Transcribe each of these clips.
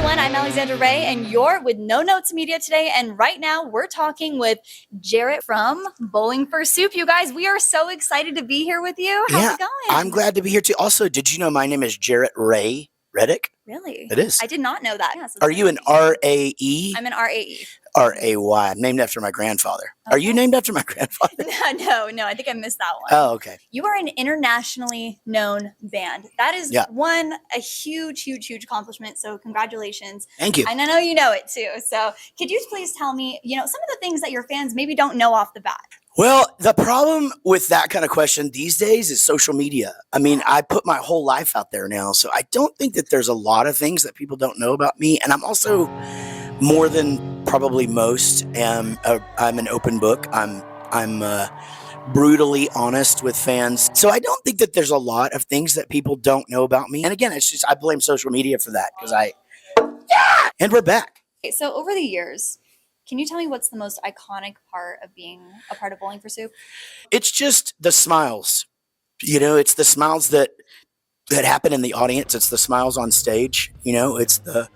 everyone. I'm Alexandra Rae, and you're with No Notes Media today. And right now, we're talking with Jarrett from Bowling for Soup. You guys, we are so excited to be here with you. How's it going? I'm glad to be here too. Also, did you know my name is Jarrett Rae Reddick? Really? It is. I did not know that. Yes, Are you an R-A-E? I'm an R-A-E. R-A-Y. I'm named after my grandfather. Okay. Are you named after my grandfather? No. I think I missed that one. Oh, okay. You are an internationally known band. That is a huge accomplishment. So congratulations. Thank you. And I know you know it too. So could you please tell me, some of the things that your fans maybe don't know off the bat? Well, the problem with that kind of question these days is social media. I mean, I put my whole life out there now, so I don't think that there's a lot of things that people don't know about me. And I'm also, more than probably most, I'm an open book. I'm brutally honest with fans. So I don't think that there's a lot of things that people don't know about me. And again, it's just I blame social media for that because and we're back. Okay, so over the years, can you tell me what's the most iconic part of being a part of Bowling for Soup? It's just the smiles. It's the smiles that happen in the audience. It's the smiles on stage. It's the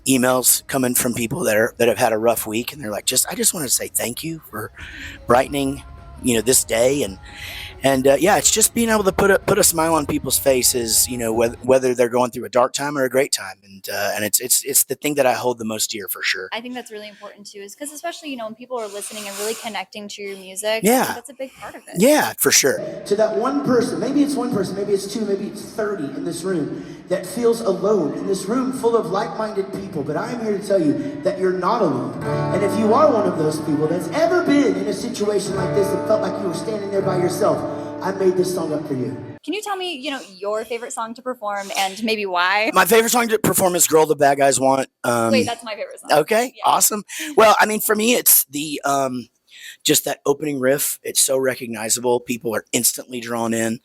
emails coming from people that have had a rough week, and they're like, I just want to say thank you for brightening, this day, and it's just being able to put a smile on people's faces, whether they're going through a dark time or a great time, and it's the thing that I hold the most dear for sure. I think that's really important too, is because especially when people are listening and really connecting to your music, yeah, I think that's a big part of it. Yeah, for sure. To that one person, maybe it's one person, maybe it's two, maybe it's 30 in this room that feels alone in this room full of like-minded people, but I'm here to tell you that you're not alone. And if you are one of those people that's ever been in a situation like this that felt like you were standing there by yourself, I made this song up for you. Can you tell me, your favorite song to perform and maybe why? My favorite song to perform is "Girl the Bad Guys Want." Wait, that's my favorite song. Okay, yeah. Awesome. Well, I mean, for me, it's the just that opening riff. It's so recognizable. People are instantly drawn in.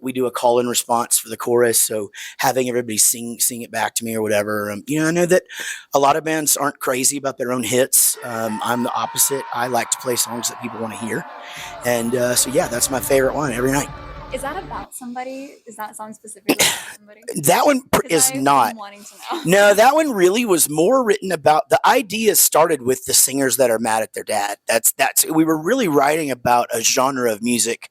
We do a call and response for the chorus, so having everybody sing it back to me or whatever. I know that a lot of bands aren't crazy about their own hits. I'm the opposite. I like to play songs that people want to hear, and that's my favorite one every night. Is that about somebody? Is that song specifically about somebody? That one is not. Wanting to know. No, that one really was more written about, the idea started with the singers that are mad at their dad. We were really writing about a genre of music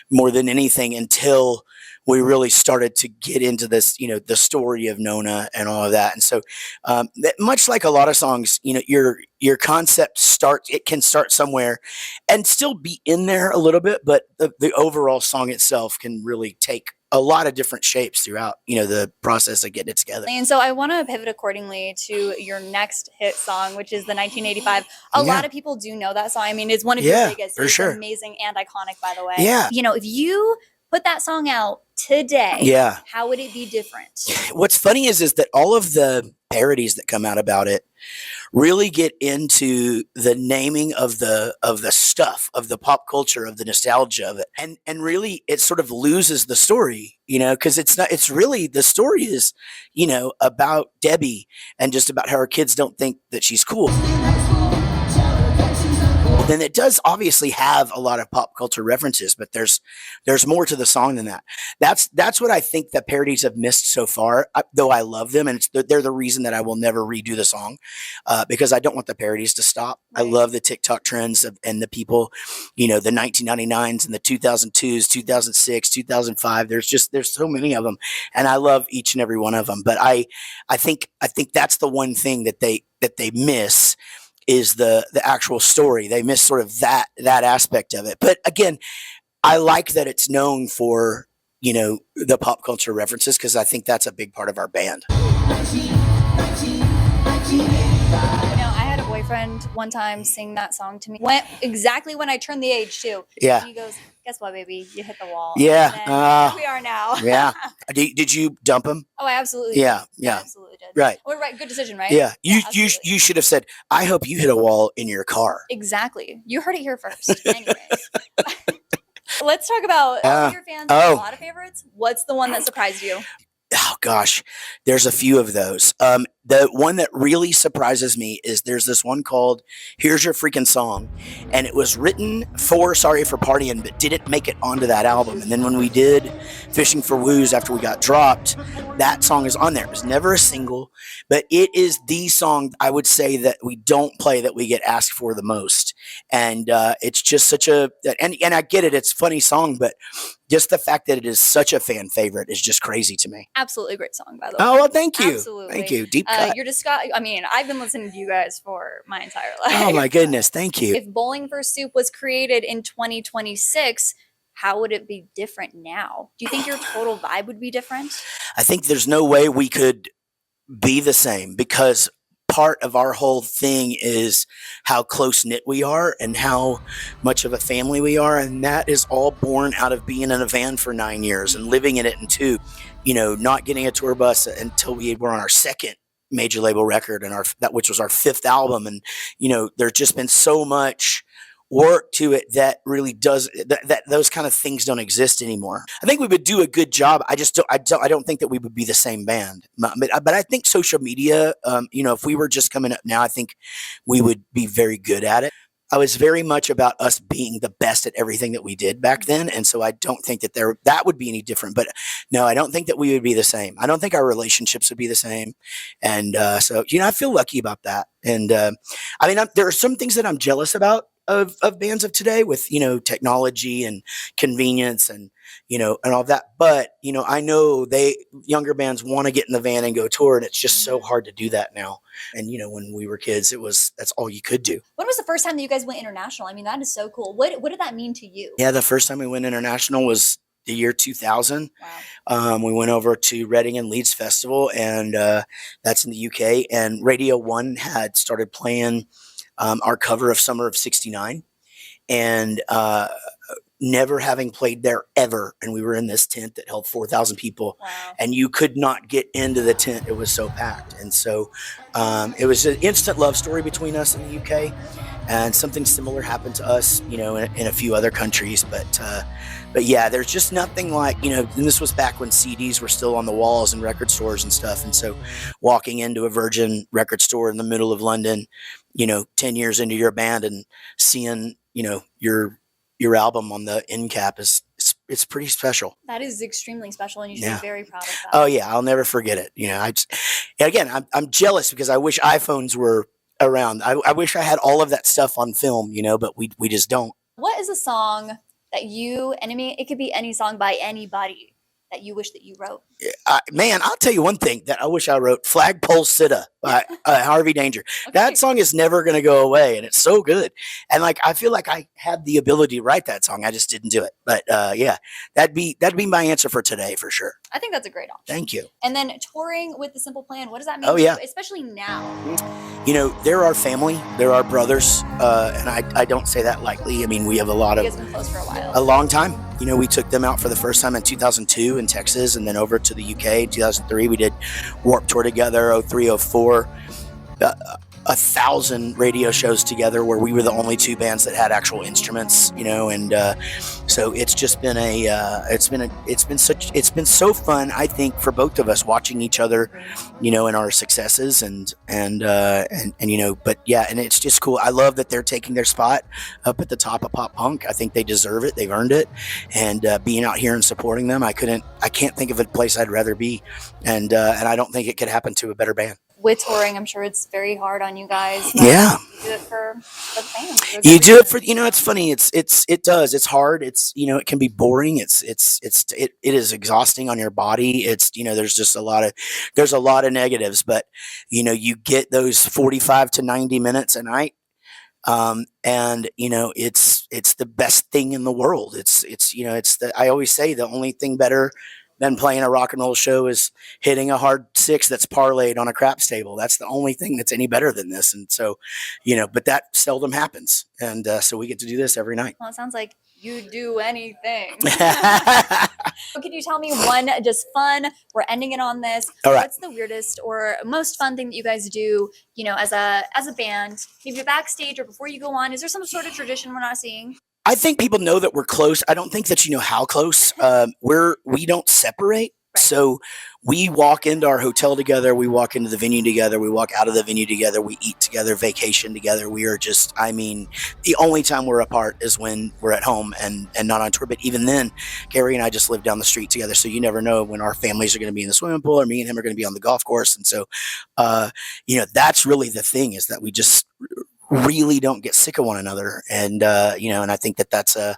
more than anything until we really started to get into this, the story of Nona and all of that. And so much like a lot of songs, your concept can start somewhere and still be in there a little bit, but the overall song itself can really take a lot of different shapes throughout, the process of getting it together. And so I want to pivot accordingly to your next hit song, which is the 1985. A lot of people do know that song. I mean, it's one of your biggest. For sure. Amazing and iconic, by the way. Yeah. If you put that song out today, how would it be different? What's funny is that all of the parodies that come out about it really get into the naming of the stuff, of the pop culture, of the nostalgia of it, and really it sort of loses the story, because it's really, the story is about Debbie and just about how her kids don't think that she's cool. Then it does obviously have a lot of pop culture references, but there's more to the song than that. That's what I think the parodies have missed so far, though I love them, and they're the reason that I will never redo the song, because I don't want the parodies to stop. Right. I love the TikTok trends and the people, the 1999s and the 2002s, 2006, 2005. There's so many of them, and I love each and every one of them. But I think that's the one thing that they miss, is the actual story. They miss sort of that aspect of it. But again, I like that it's known for, the pop culture references, because I think that's a big part of our band. I had a boyfriend one time sing that song to me. Exactly when I turned the age too. Yeah. He goes, "Guess what, baby? You hit the wall." Yeah. Here we are now. Yeah. Did you dump him? Oh, I absolutely did. I Yeah. absolutely did. Right. Well, right. Good decision, right? Yeah. You should have said, "I hope you hit a wall in your car." Exactly. You heard it here first. Anyways. Let's talk about all of your fans. A lot of favorites. What's the one that surprised you? Oh gosh, there's a few of those. The one that really surprises me is there's this one called "Here's Your Freaking Song," and it was written for Sorry for Partying, but didn't make it onto that album. And then when we did "Fishing for Woos" after we got dropped, that song is on there. It was never a single, but it is the song I would say that we don't play that we get asked for the most. And it's just such a and I get it. It's a funny song, but just the fact that it is such a fan favorite is just crazy to me. Absolutely great song, by the way. Oh, well, thank you. Absolutely. Thank you. Deep cut. You're I mean, I've been listening to you guys for my entire life. Oh my goodness. Thank you. If Bowling for Soup was created in 2026, how would it be different now? Do you think your total vibe would be different? I think there's no way we could be the same because part of our whole thing is how close knit we are and how much of a family we are. And that is all born out of being in a van for 9 years and living in it in two, not getting a tour bus until we were on our second major label record and which was our fifth album. And, there's just been so much work to it that really does that those kind of things don't exist anymore. I think we would do a good job. I don't think that we would be the same band. But I think social media, if we were just coming up now, I think we would be very good at it. I was very much about us being the best at everything that we did back then. And so I don't think that would be any different. But no, I don't think that we would be the same. I don't think our relationships would be the same. And so, I feel lucky about that. And there are some things that I'm jealous about of bands of today with, technology and convenience and, and all that. But, I know younger bands want to get in the van and go tour, and it's just so hard to do that now. And, when we were kids, that's all you could do. When was the first time that you guys went international? I mean, that is so cool. What did that mean to you? Yeah, the first time we went international was the year 2000. Wow. We went over to Reading and Leeds Festival, and that's in the UK. And Radio 1 had started playing our cover of Summer of '69, and never having played there ever. And we were in this tent that held 4,000 people. Wow. And you could not get into the tent. It was so packed. And so it was an instant love story between us and the UK. And something similar happened to us, in a few other countries. But yeah, there's just nothing like, and this was back when CDs were still on the walls in record stores and stuff. And so walking into a Virgin record store in the middle of London, 10 years into your band and seeing, your album on the end cap it's pretty special. That is extremely special, and you should be very proud of that. Oh yeah, I'll never forget it. I'm jealous because I wish iPhones were around. I wish I had all of that stuff on film, but we just don't. What is a song that it could be any song by anybody that you wish that you wrote? Man, I'll tell you one thing that I wish I wrote: Flagpole Sitta by Harvey Danger. Okay. That song is never going to go away, and it's so good. And I feel like I had the ability to write that song. I just didn't do it. But yeah, that'd be my answer for today for sure. I think that's a great option. Thank you. And then touring with The Simple Plan, what does that mean to you, especially now? They're our family. They're our brothers. And I don't say that lightly. I mean, we have a lot of... You guys have been close for a while. A long time. We took them out for the first time in 2002 in Texas, and then over to the UK in 2003. We did Warped Tour together, 03, 04. 1,000 radio shows together where we were the only two bands that had actual instruments, and so it's just been it's been so fun, I think, for both of us watching each other, in our successes and but yeah, and it's just cool. I love that they're taking their spot up at the top of pop punk. I think they deserve it. They've earned it, and being out here and supporting them, I can't think of a place I'd rather be, and I don't think it could happen to a better band. With touring, I'm sure it's very hard on you guys. Yeah. You do it for the fans. You do it for, it's funny. It's hard. It can be boring. It is exhausting on your body. There's just a lot of negatives, but you get those 45 to 90 minutes a night. And it's the best thing in the world. I always say the only thing better than playing a rock and roll show is hitting a hard six that's parlayed on a craps table. That's the only thing that's any better than this. And so, but that seldom happens. And so we get to do this every night. Well, it sounds like you do anything. Could you tell me one just fun? We're ending it on this. All right. What's the weirdest or most fun thing that you guys do, as a band, maybe backstage or before you go on? Is there some sort of tradition we're not seeing? I think people know that we're close. I don't think that you know how close. We don't separate. So we walk into our hotel together, we walk into the venue together, we walk out of the venue together, we eat together, vacation together. We are just, I mean, the only time we're apart is when we're at home and not on tour. But even then, Gary and I just live down the street together. So you never know when our families are going to be in the swimming pool or me and him are going to be on the golf course. And so, you know, that's really the thing, is that we just really don't get sick of one another. And, you know, and I think that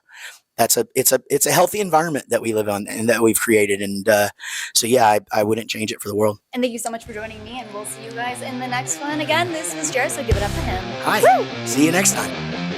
it's a healthy environment that we live on and that we've created. And so, yeah, I wouldn't change it for the world. And thank you so much for joining me, and we'll see you guys in the next one. Again, this was Jared, so give it up for him. Hi. Woo! See you next time.